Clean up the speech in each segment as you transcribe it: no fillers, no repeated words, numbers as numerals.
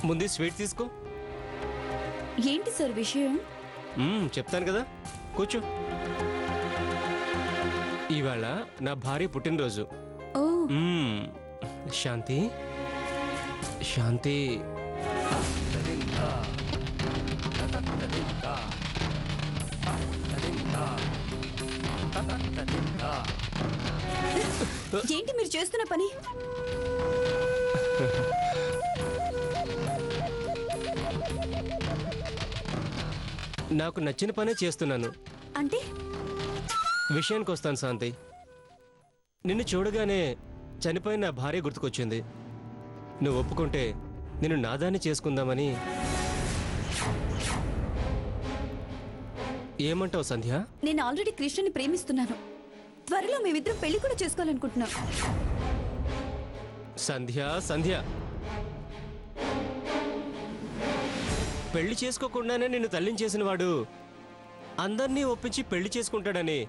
ముందు స్వీట్ తీసుకో. ఏంటి సార్ విషయం? చెప్తాను కదా, కూర్చో. ఇవాళ నా భార్య పుట్టినరోజు. ఓ శాంతి శాంతి, ఏంటి మీరు చేస్తున్న పని? నాకు నచ్చిన పనే చేస్తున్నాను. అంటే విషయానికి వస్తాను శాంతి. నిన్ను చూడగానే చనిపోయిన నా భార్య గుర్తుకొచ్చింది. నువ్వు ఒప్పుకుంటే నేను నాదాన్ని చేసుకుందామని. ఏమంటావు సంధ్య? నేను ఆల్రెడీ కృష్ణని ప్రేమిస్తున్నాను. త్వరలో మేమిద్దరం పెళ్లి కూడా చేసుకోవాలనుకుంటున్నాం. సంధ్య సంధ్య, పెళ్లి చేసుకోకుండానే నిన్ను తల్లించేసిన వాడు అందర్నీ ఒప్పించి పెళ్లి చేసుకుంటాడని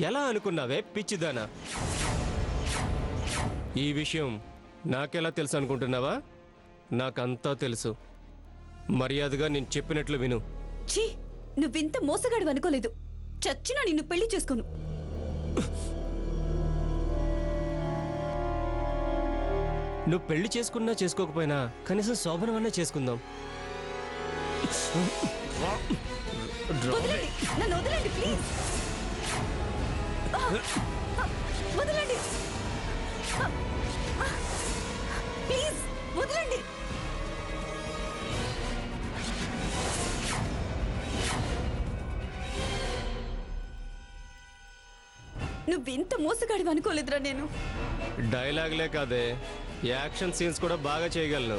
ఎలా అనుకున్నావే పిచ్చిదానా? ఈ విషయం నాకెలా తెలుసు అనుకుంటున్నావా? నాకంతా తెలుసు. మర్యాదగా నేను చెప్పినట్లు విను. ఛీ, నువ్వింత మోసగాడు అనుకోలేదు. చచ్చినా నిన్ను పెళ్లి చేసుకోను. నువ్వు పెళ్లి చేసుకున్నా చేసుకోకపోయినా కనీసం శోభనమన్నా చేసుకుందాం. వదలండి, నన్ను వదలండి ప్లీజ్. వదలండి ప్లీజ్, వదలండి. నువ్వింత మోసగాడు అనుకోలేదురా నేను. డైలాగ్లే కాదే, యాక్షన్ సీన్స్ కూడా బాగా చేయగలను.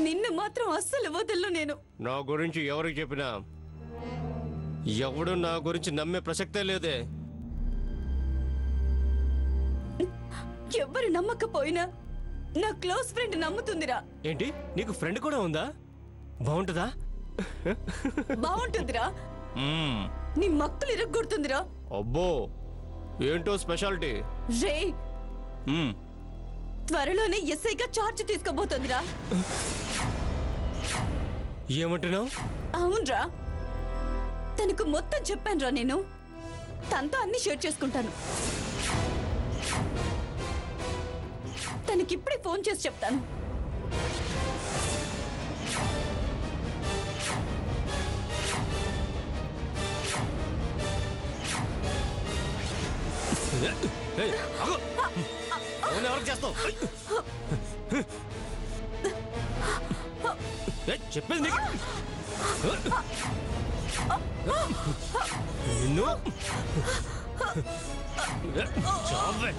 నిన్ను మాత్రం అస్సలు వదలను నేను. నా గురించి ఎవరికి చెప్పినా ఎవడు నా గురించి నమ్మే ప్రసక్తే లేదే. ఎవ్వరు నమ్మకపోయినా నా క్లోజ్ ఫ్రెండ్ నమ్ముతుందిరా. ఏంటి, నీకు ఫ్రెండ్ కూడా ఉందా? బాగుంటుందా? బాగుంటుందిరా. నీ మక్కులు ఇరగొడుతుందిరా. అబ్బో, ఏంటో స్పెషాలిటీ? రే, త్వరలోనే ఎస్ఐగా చార్జ్ తీసుకోబోతుందిరా. ఏమంటున్నావు? అవునరా, తనకు మొత్తం చెప్పానురా నేను. తనతో అన్ని షేర్ చేసుకుంటాను. తనకిప్పుడే ఫోన్ చేసి చెప్తాను. ఎవరికి చేస్తావు? చెప్పేది నీకు. నిన్ను చావే.